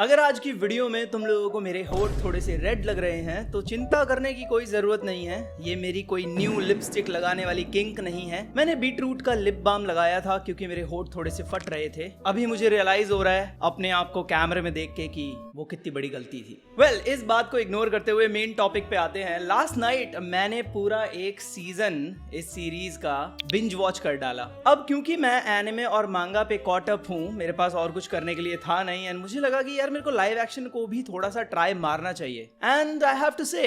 अगर आज की वीडियो में तुम लोगों को मेरे होठ थोड़े से रेड लग रहे हैं तो चिंता करने की कोई जरूरत नहीं है। ये मेरी कोई न्यू लिपस्टिक लगाने वाली किंक नहीं है। मैंने बीटरूट का लिप बाम लगाया था क्योंकि मेरे होठ थोड़े से फट रहे थे। अभी मुझे रियलाइज हो रहा है अपने आप को कैमरे में देख के कि वो कितनी बड़ी गलती थी। इस बात को इग्नोर करते हुए मेन टॉपिक पे आते हैं। लास्ट नाइट मैंने पूरा एक सीजन इस सीरीज का बिंज वॉच कर डाला। अब क्योंकि मैं एनिमे और मांगा पे कॉट अप हूँ, मेरे पास और कुछ करने के लिए था नहीं एंड मुझे लगा कि यार मेरे को लाइव एक्शन को भी थोड़ा सा ट्राई मारना चाहिए एंड आई हैव टू से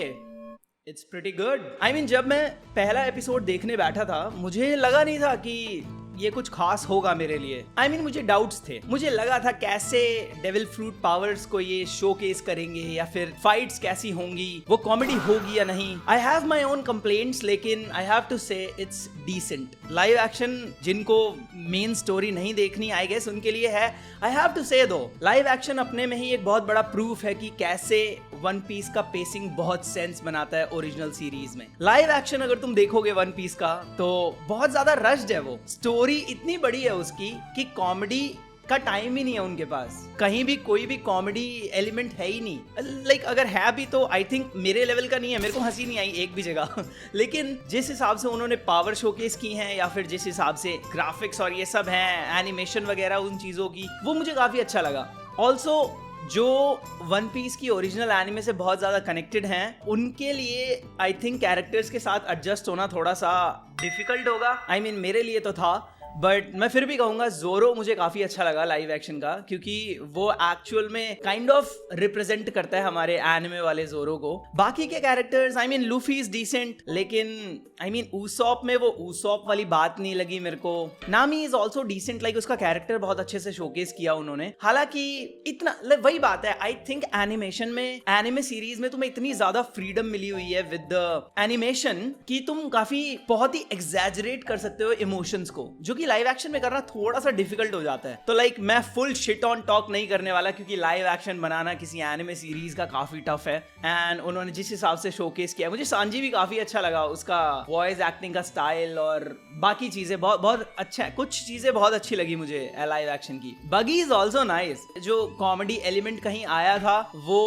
it's pretty good. I mean जब मैं पहला एपिसोड देखने बैठा था मुझे लगा नहीं था कि ये कुछ खास होगा मेरे लिए। आई मीन मुझे डाउट्स थे। मुझे लगा था कैसे डेविल फ्रूट पावर्स को ये शोकेस करेंगे या फिर फाइट्स कैसी होंगी, वो कॉमेडी होगी या नहीं। I have my own complaints लेकिन आई हैव टू से इट्स डिसेंट। लाइव एक्शन जिनको मेन स्टोरी नहीं देखनी आई गेस उनके लिए है। आई हैव टू से दो लाइव एक्शन अपने में ही एक बहुत बड़ा प्रूफ है कि कैसे वन पीस का पेसिंग बहुत सेंस बनाता है ओरिजिनल सीरीज में। लाइव एक्शन अगर तुम देखोगे वन पीस का तो बहुत ज्यादा रश्ड है। वो स्टोरी इतनी बड़ी है उसकी कि कॉमेडी का टाइम ही नहीं है उनके पास। कहीं भी कोई भी कॉमेडी एलिमेंट है ही नहीं। लाइक अगर है भी तो आई थिंक मेरे लेवल का नहीं है। मेरे को हंसी नहीं आई एक भी जगह लेकिन जिस हिसाब से उन्होंने पावर शोकेस की हैं या फिर जिस हिसाब से ग्राफिक्स और ये सब हैं, एनिमेशन वगैरह उन चीजों की, वो मुझे काफी अच्छा लगा। ऑल्सो जो वन पीस की ओरिजिनल एनिमे से बहुत ज्यादा कनेक्टेड हैं उनके लिए आई थिंक कैरेक्टर्स के साथ एडजस्ट होना थोड़ा सा डिफिकल्ट होगा। आई मीन मेरे लिए तो था, बट मैं फिर भी कहूंगा जोरो मुझे काफी अच्छा लगा लाइव एक्शन का, क्योंकि वो एक्चुअल में काइंड ऑफ रिप्रेजेंट करता है हमारे एनिमे वाले जोरो को। बाकी के characters I mean Luffy is decent, लेकिन आई मीन ऊसॉप में वो ऊसॉप वाली बात नहीं लगी मेरे को। नामी इज ऑल्सो डिसेंट, लाइक उसका कैरेक्टर बहुत अच्छे से शोकेस किया उन्होंने। हालांकि इतना वही बात है, आई थिंक एनिमेशन में एनिमे सीरीज में तुम्हें इतनी ज्यादा फ्रीडम मिली हुई है विद द एनिमेशन कि तुम काफी बहुत ही एग्जैजरेट कर सकते हो इमोशंस को, जो लाइव एक्शन में करना थोड़ा सा डिफिकल्ट हो जाता है। तो लाइक मैं फुल शिट ऑन टॉक नहीं करने वाला क्योंकि लाइव एक्शन बनाना किसी एनिमे सीरीज का काफी टफ है एंड उन्होंने जिस हिसाब से शोकेस किया, मुझे सांजी भी काफी अच्छा लगा। उसका वॉइस एक्टिंग का स्टाइल और बाकी चीजें बहुत बहुत अच्छा है। कुछ चीजें बहुत अच्छी लगी मुझे लाइव एक्शन की। बगी इज ऑल्सो नाइस। जो कॉमेडी एलिमेंट कहीं आया था वो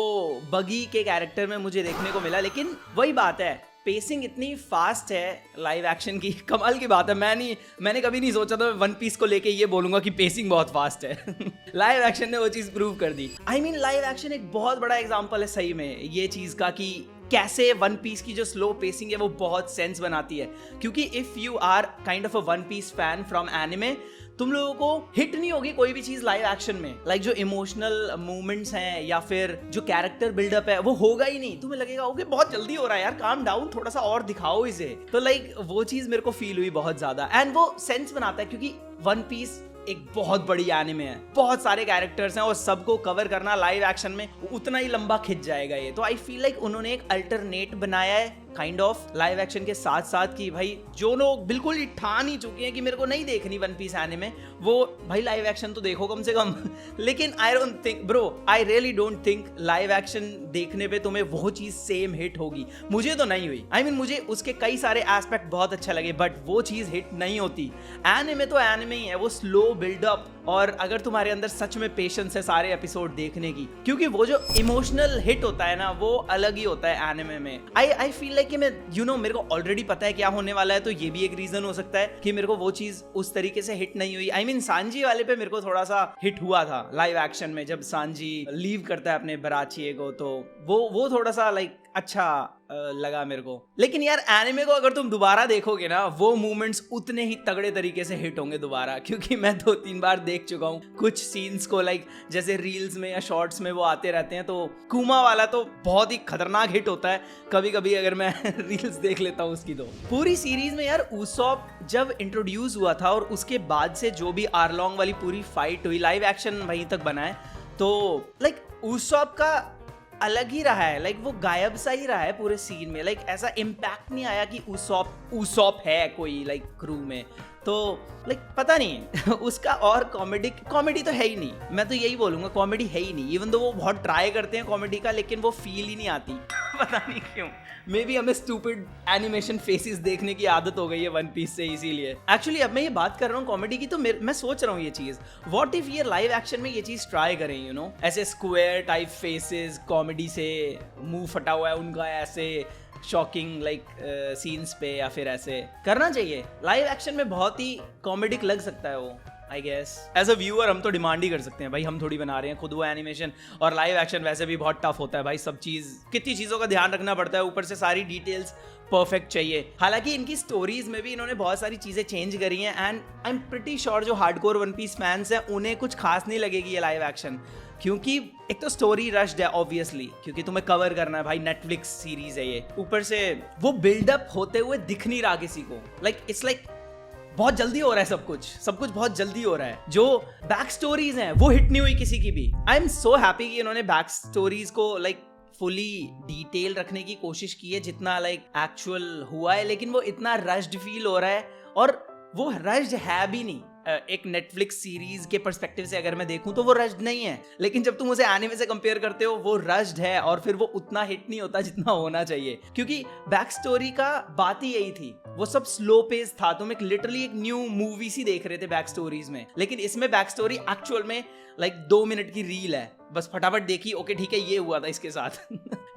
बगी के कैरेक्टर में मुझे देखने को मिला, लेकिन वही बात है पेसिंग इतनी फास्ट है लाइव एक्शन की, कमाल की बात है। मैंने कभी नहीं सोचा था वन पीस को लेके ये बोलूंगा कि पेसिंग बहुत फास्ट है लाइव एक्शन ने वो चीज प्रूव कर दी। आई मीन लाइव एक्शन एक बहुत बड़ा एग्जांपल है सही में ये चीज का कि कैसे वन पीस की जो स्लो पेसिंग है वो बहुत सेंस बनाती है। क्योंकि if you are kind of a One Piece fan from anime, तुम लोगों को हिट नहीं होगी कोई भी चीज लाइव एक्शन में। लाइक जो इमोशनल मूवमेंट्स हैं या फिर जो कैरेक्टर बिल्डअप है वो होगा ही नहीं। तुम्हें लगेगा ओके बहुत जल्दी हो रहा है यार, काम डाउन, थोड़ा सा और दिखाओ इसे। तो लाइक वो चीज मेरे को फील हुई बहुत ज्यादा एंड वो सेंस बनाता है क्योंकि वन पीस एक बहुत बड़ी एनिमे है, बहुत सारे कैरेक्टर्स हैं और सबको कवर करना लाइव एक्शन में उतना ही लंबा खिंच जाएगा ये। तो आई फील लाइक उन्होंने एक अल्टरनेट बनाया है काइंड ऑफ लाइव एक्शन के साथ साथ कि भाई जो लोग बिल्कुल ही ठान ही चुके हैं कि मेरे को नहीं देखनी वन पीस एनिमे, वो भाई लाइव एक्शन तो देखो कम से कम लेकिन I don't think bro, I really don't think live action देखने पे तुम्हें वो चीज सेम हिट होगी। मुझे तो नहीं हुई। आई मीन मुझे उसके कई सारे एस्पेक्ट बहुत अच्छे लगे बट वो चीज हिट नहीं होती। एनिमे तो एनिमे ही है, वो स्लो बिल्डअप और अगर तुम्हारे अंदर सच में पेशेंस है सारे एपिसोड देखने की, क्योंकि वो जो इमोशनल हिट होता है ना वो अलग ही होता है एनिमे में। आई फील लाइक कि मैं मेरे को ऑलरेडी पता है क्या होने वाला है, तो ये भी एक रीजन हो सकता है कि मेरे को वो चीज उस तरीके से हिट नहीं हुई। आई मीन सांजी वाले पे मेरे को थोड़ा सा हिट हुआ था लाइव एक्शन में, जब सांजी लीव करता है अपने बराचिए को, तो वो थोड़ा सा लाइक अच्छा लगा मेरे को। लेकिन यार एनिमे को अगर तुम दोबारा देखोगे ना वो मूवमेंट्स उतने ही तगड़े तरीके से हिट होंगे दोबारा, क्योंकि मैं 2-3 बार देख चुका हूँ कुछ सीन्स को। लाइक जैसे रील्स में या शॉर्ट्स में वो आते रहते हैं, तो कुमा वाला तो बहुत ही खतरनाक हिट होता है कभी कभी अगर मैं रील्स देख लेता हूँ उसकी। तो पूरी सीरीज में यार ऊसॉप जब इंट्रोड्यूस हुआ था और उसके बाद से जो भी आर्लोंग वाली पूरी फाइट हुई, लाइव एक्शन वहीं तक बना है, तो लाइक ऊसॉप का अलग ही रहा है। लाइक वो गायब सा ही रहा है पूरे सीन में। लाइक ऐसा इम्पैक्ट नहीं आया कि ऊसॉप है कोई लाइक क्रू में। तो लाइक पता नहीं उसका और कॉमेडी तो है ही नहीं, मैं तो यही बोलूंगा कॉमेडी है ही नहीं। इवन दो वो बहुत ट्राई करते हैं कॉमेडी का, लेकिन वो फील ही नहीं आती पता नहीं क्यों। मे बी हमें स्टूपिड एनिमेशन फेसेस देखने की आदत हो गई है वन पीस से, इसीलिए। एक्चुअली अब मैं ये बात कर रहा हूँ कॉमेडी की, तो मैं सोच रहा हूँ ये चीज, व्हाट इफ ये लाइव एक्शन में ये चीज ट्राई करें, यू नो, ऐसे स्क्वायर टाइप फेसेस, कॉमेडी से मुंह फटा हुआ है उनका, ऐसे शॉकिंग लाइक सीन्स पे, या फिर ऐसे करना चाहिए। लाइव एक्शन में बहुत ही कॉमेडिक लग सकता है वो, I guess. As a viewer हम तो डिमांड ही कर सकते हैं भाई, हम थोड़ी बना रहे हैं खुद वो एनिमेशन, और लाइव एक्शन वैसे भी बहुत टफ होता है भाई, सब चीज कितनी चीजों का ध्यान रखना पड़ता है, ऊपर से सारी डिटेल्स परफेक्ट चाहिए। हालांकि इनकी स्टोरीज में भी इन्होंने बहुत सारी चीजें चेंज करी हैं, and I am pretty sure जो हार्डकोर वन पीस फैंस हैं उन्हें कुछ खास नहीं लगेगी ये लाइव एक्शन, क्योंकि एक तो स्टोरी रश्ड है ऑब्वियसली, क्योंकि तुम्हें कवर करना है भाई, नेटफ्लिक्स सीरीज है ये, ऊपर से वो बिल्डअप होते हुए दिख नहीं रहा किसी को, लाइक इट्स लाइक बहुत जल्दी हो रहा है, सब कुछ बहुत जल्दी हो रहा है। जो बैक स्टोरीज हैं वो हिट नहीं हुई किसी की भी। आई एम सो हैप्पी कि इन्होंने बैक स्टोरीज को लाइक फुली डिटेल रखने की कोशिश की है, जितना लाइक एक्चुअल हुआ है, लेकिन वो इतना रश्ड फील हो रहा है, और वो रश्ड है भी नहीं। एक नेटफ्लिक्स सीरीज के पर्सपेक्टिव से अगर मैं देखूं तो वो रश्ड नहीं है, लेकिन जब तुम उसे एनिमे से कंपेयर करते हो वो रश्ड है, और फिर वो उतना हिट नहीं होता जितना होना चाहिए, क्योंकि बैक स्टोरी का बात ही यही थी, वो सब स्लो पेस था, तुम एक लिटरली एक न्यू मूवी सी देख रहे थे बैक स्टोरीज में। लेकिन इसमें बैक स्टोरी एक्चुअल में लाइक 2 मिनट की रील है, बस फटाफट देखी, ओके ठीक है ये हुआ था इसके साथ।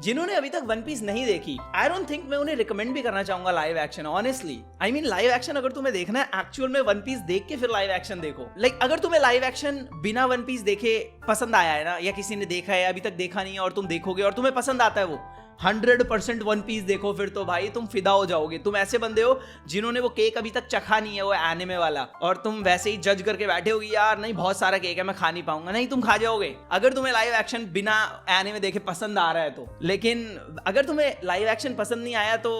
जिन्होंने अभी तक वन पीस नहीं देखी, आई डोंट थिंक मैं उन्हें रिकमेंड भी करना चाहूंगा live action, honestly. I mean live action अगर तुम्हें देखना है एक्चुअल में वन पीस देख के फिर लाइव एक्शन देखो। लाइक अगर तुम्हें लाइव एक्शन बिना वन पीस देखे पसंद आया है ना, या किसी ने देखा है अभी तक देखा नहीं है और तुम देखोगे और तुम्हें पसंद आता है वो, 100% वन पीस देखो, फिर तो भाई तुम फिदा हो जाओगे। तुम ऐसे बंदे हो जिन्होंने वो केक अभी तक चखा नहीं है, वो एनिमे वाला, और तुम वैसे ही जज करके बैठे होगी यार नहीं बहुत सारा केक है मैं खा नहीं पाऊंगा, नहीं तुम खा जाओगे अगर तुम्हें लाइव एक्शन बिना एनिमे देखे पसंद आ रहा है तो। लेकिन अगर तुम्हें लाइव एक्शन पसंद नहीं आया तो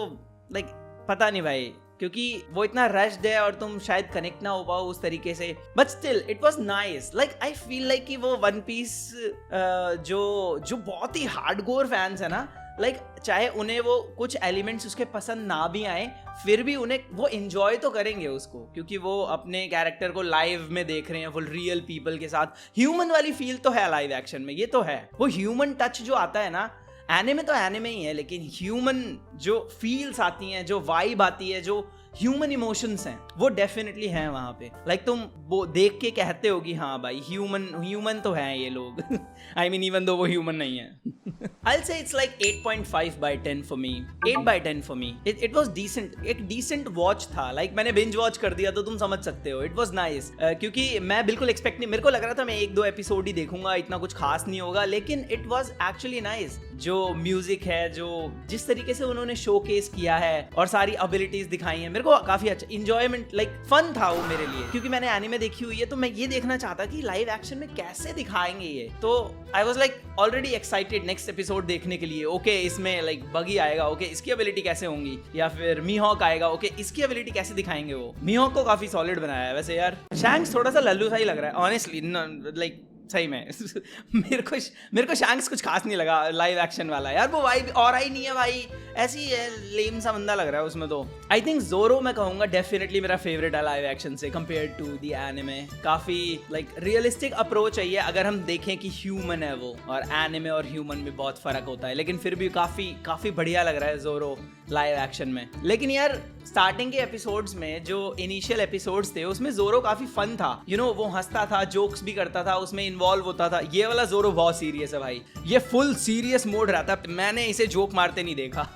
लाइक पता नहीं भाई, क्योंकि वो इतना रश्ड है और तुम शायद कनेक्ट ना हो पाओ उस तरीके से, but still it was nice. Like I feel like कि वो वन पीस जो बहुत ही हार्डकोर फैंस है ना, लाइक चाहे उन्हें वो कुछ एलिमेंट्स उसके पसंद ना भी आए, फिर भी उन्हें वो एंजॉय तो करेंगे उसको, क्योंकि वो अपने कैरेक्टर को लाइव में देख रहे हैं, फुल रियल पीपल के साथ। ह्यूमन वाली फील तो है लाइव एक्शन में, ये तो है, वो ह्यूमन टच जो आता है ना, एनिमे तो एनिमे ही है, लेकिन ह्यूमन जो फील्स आती हैं, जो वाइब आती है, जो ह्यूमन इमोशंस हैं, वो डेफिनेटली हैं वहां पे। लाइक तुम वो देख के कहते हो कि हाँ भाई ह्यूमन तो हैं ये लोग। आई मीन इवन दो वो ह्यूमन नहीं है। I'll say it's like 8.5/10 for me, 8/10 for me. It was decent, एक decent watch था, like मैंने binge watch कर दिया तो तुम समझ सकते हो, it was nice। क्योंकि मैं बिल्कुल expect नहीं, मेरे को लग रहा था मैं 1-2 एपिसोड ही देखूंगा, इतना कुछ खास नहीं होगा, लेकिन it was actually nice। जो म्यूजिक है, जो जिस तरीके से उन्होंने शोकेस किया है और सारी एबिलिटीज दिखाई हैं, मेरे को काफी अच्छा इंजॉयमेंट लाइक फन था वो मेरे लिए, क्योंकि मैंने एनिमे देखी हुई है तो मैं ये देखना चाहता कि लाइव एक्शन में कैसे दिखाएंगे ये। तो I was like already excited next episode देखने के लिए। ओके इसमें लाइक बगी आएगा, ओके इसकी एबिलिटी कैसे होंगी, या फिर मीहॉक आएगा, ओके इसकी एबिलिटी कैसे दिखाएंगे वो। मीहॉक को काफी सॉलिड बनाया है वैसे यार। शैंक्स थोड़ा सा लल्लू सा ही लग रहा है ऑनेस्टली, लाइक सही में। मेरे को शैंक्स कुछ खास नहीं लगा लाइव एक्शन वाला यार, वो वाइब और आई नहीं है भाई, ऐसी है लेम सा बंदा लग रहा है उसमें। तो आई थिंक ज़ोरो मैं कहूंगा डेफिनेटली मेरा फेवरेट है लाइव एक्शन से कंपेयर टू द एनिमे। काफी लाइक रियलिस्टिक अप्रोच है ये, अगर हम देखें कि ह्यूमन है वो, और एनिमे और ह्यूमन में बहुत फर्क होता है, लेकिन फिर भी काफी बढ़िया लग रहा है ज़ोरो लाइव एक्शन में। लेकिन यार स्टार्टिंग के एपिसोड्स में जो इनिशियल एपिसोड्स थे उसमें ज़ोरो काफी फन था, यू नो, वो हंसता था, जोक्स भी करता था, उसमें इन्वॉल्व होता था। ये वाला ज़ोरो बहुत सीरियस है भाई, ये फुल सीरियस मोड रहता है, मैंने इसे जोक मारते नहीं देखा।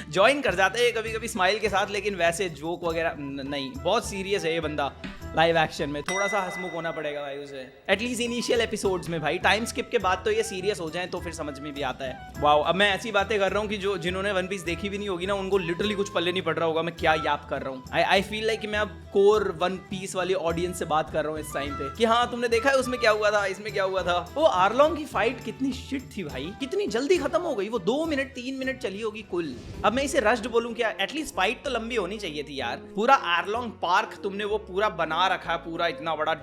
ज्वाइन कर जाते हैं कभी कभी स्माइल के साथ, लेकिन वैसे जोक वगैरह नहीं, बहुत सीरियस है ये बंदा लाइव एक्शन में। थोड़ा सा हंसमुख होना पड़ेगा भाई उसे, एटलीस्ट इनिशियल एपिसोड्स में भाई। टाइम स्किप के बाद तो ये सीरियस हो जाए तो फिर समझ में भी आता है। वाओ, अब मैं ऐसी बातें कर रहा हूँ कि जिन्होंने वन पीस देखी भी नहीं होगी ना, उनको लिटरली कुछ पल्ले नहीं पड़ रहा होगा मैं क्या याप कर रहा हूँ। आई फील लाइक कि मैं अब कोर वन पीस वाली ऑडियंस से बात कर रहा हूँ इस टाइम पे, कि हाँ तुमने देखा है उसमें क्या हुआ था, इसमें क्या हुआ था। वो आर्लोंग की फाइट कितनी शिट थी भाई, कितनी जल्दी खत्म हो गई वो, 2 मिनट 3 मिनट चली होगी कुल। अब मैं इसे रश्ड बोलूं क्या, एटलीस्ट फाइट तो लंबी होनी चाहिए थी यार। पूरा आर्लोंग पार्क तुमने वो पूरा बना बना रखा है पूरा इतना बड़ा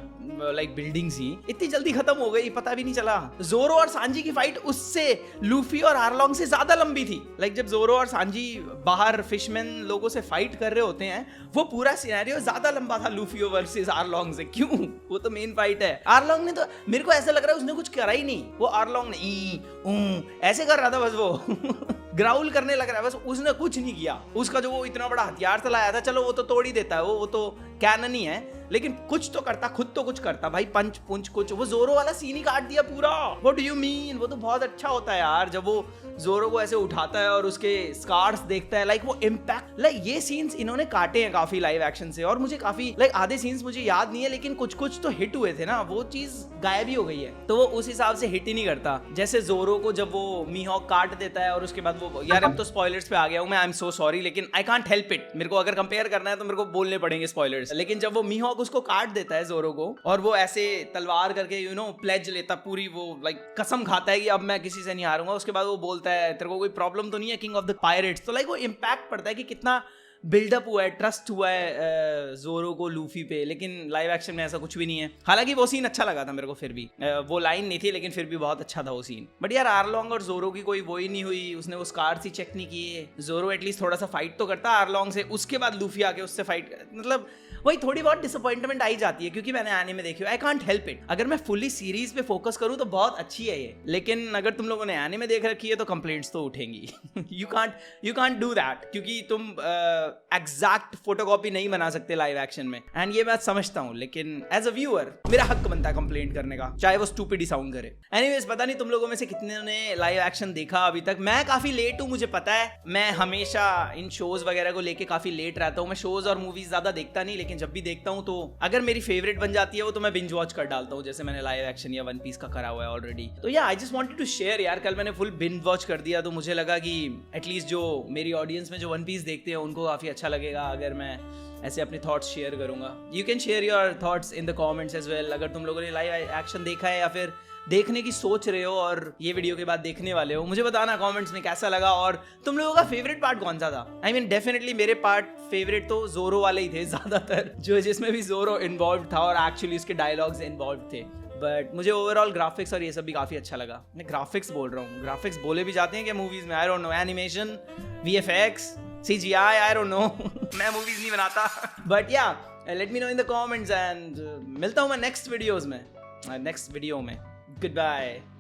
लाइक बिल्डिंग सी, इतनी जल्दी खत्म हो गई, पता भी नहीं चला। जोरो और सांजी की फाइट उससे लूफी और आर्लोंग से ज्यादा लंबी थी। लाइक जब जोरो और सांजी बाहर फिशमैन लोगों से फाइट कर रहे होते हैं, वो पूरा सिनेरियो ज्यादा लंबा था लूफी वर्सेस आर्लोंग से। क्यों? वो तो मेन फाइट है। आर्लोंग ने तो, मेरे को ऐसा लग रहा है उसने कुछ करा ही नहीं। वो आर्लोंग ने ऐसे कर रहा था बस, वो ग्राउल करने लग रहा है बस, उसने कुछ नहीं किया। उसका जो वो इतना बड़ा हथियार चलाया था, चलो वो तो तोड़ ही देता है, वो तो कैनन ही है, लेकिन कुछ तो करता, खुद तो कुछ करता भाई, पंच पुंच कुछ। वो जोरो वाला सीन ही काट दिया पूरा। What do you mean? वो तो बहुत अच्छा होता है यार, जब वो जोरो को ऐसे उठाता है और उसके स्कार्स देखता है, लाइक वो इम्पैक्ट, लाइक ये सीन्स इन्होंने काटे हैं काफी लाइव एक्शन से, और मुझे काफी लाइक आधे सीन्स मुझे याद नहीं है, लेकिन कुछ कुछ तो हिट हुए थे ना, वो चीज गायब ही हो गई है, तो वो उस हिसाब से हिट ही नहीं करता। जैसे जोरो को जब वो मीहॉक काट देता है और उसके बाद वो, यार अब तो स्पॉयलर्स पे आ गया हूं मैं, आई एम सो सॉरी, लेकिन आई कांट हेल्प इट, मेरे को अगर कंपेयर करना है तो मेरे को बोलने पड़ेंगे स्पॉयलर्स। लेकिन जब वो मीहॉक उसको काट देता है जोरो को, और वो ऐसे तलवार करके यू नो प्लेज लेता पूरी, वो लाइक कसम खाता है कि अब मैं किसी से नहीं हारूंगा, उसके बाद वो बोलता है तेरे को कोई प्रॉब्लम तो नहीं है किंग ऑफ द पायरेट्स, तो लाइक वो इम्पैक्ट पड़ता है कि कितना बिल्डअप हुआ है, ट्रस्ट हुआ है जोरो को लूफी पे। लेकिन लाइव एक्शन में ऐसा कुछ भी नहीं है। हालांकि वो सीन अच्छा लगा था मेरे को, फिर भी वो लाइन नहीं थी, लेकिन फिर भी बहुत अच्छा था वो सीन। बट यार आर्लोंग और जोरो की कोई वो ही नहीं हुई, उसने वो स्कार्स ही चेक नहीं किए। जोरो एटलीस्ट थोड़ा सा फाइट तो करता आर्लोंग से, उसके बाद लूफी आके उससे फाइट, मतलब वही थोड़ी बहुत डिसअपॉइंटमेंट आई जाती है, क्योंकि मैंने एनीमे देखी, आई कांट हेल्प इट। अगर मैं फुली सीरीज पे फोकस करूं तो बहुत अच्छी है ये, लेकिन अगर तुम लोगों ने एनीमे देख रखी है तो कंप्लेंट्स तो उठेंगी। यू कांट डू दैट, क्योंकि तुम एग्जैक्ट फोटोकॉपी नहीं बना सकते लाइव एक्शन में, एंड ये मैं समझता हूं, लेकिन एज अ व्यूअर मेरा हक बनता है कंप्लेंट करने का, चाहे वो स्टूपिड ही साउंड करे। एनीवेज, पता नहीं तुम लोगों में से कितने ने लाइव एक्शन देखा अभी तक। मैं काफी लेट हूं, मुझे पता है, मैं हमेशा इन शोज वगैरह को लेके काफी लेट रहता हूं। मैं शोज और मूवीज ज्यादा देखता नहीं, लेकिन जब भी देखता हूं तो अगर मेरी फेवरेट बन जाती है वो, तो मैं बिंज वॉच कर डालता हूं, जैसे मैंने लाइव एक्शन या वन पीस का करा हुआ है ऑलरेडी। तो या I just wanted to share यार, कल मैंने फुल बिंज वॉच कर दिया, तो मुझे लगा कि एटलीस्ट जो मेरी ऑडियंस में जो वन पीस देखते हैं उनको काफी अच्छा लगेगा अगर मैं ऐसे अपने थॉट्स शेयर करूंगा। You can share your thoughts in the comments as well, अगर तुम लोगों ने लाइव एक्शन देखा है या फिर देखने की सोच रहे हो और ये वीडियो के बाद देखने वाले हो, मुझे बताना कमेंट्स में कैसा लगा, और तुम लोगों का फेवरेट पार्ट कौन सा था। आई मीन डेफिनेटली मेरे पार्ट फेवरेट तो जोरो वाले ही थे ज्यादातर, जो जिसमें भी जोरो इन्वॉल्व था और एक्चुअली उसके डायलॉग्स इन्वॉल्व थे। बट मुझे ओवरऑल ग्राफिक्स और ये सब भी काफी अच्छा लगा। मैं ग्राफिक्स बोल रहा हूँ, ग्राफिक्स बोले भी जाते हैं क्या मूवीज में? I don't know, animation, VFX, CGI, I don't know. मैं मूवीज नहीं बनाता। बट या let me know in the comments, and मिलता हूँ मैं नेक्स्ट वीडियो में। Goodbye.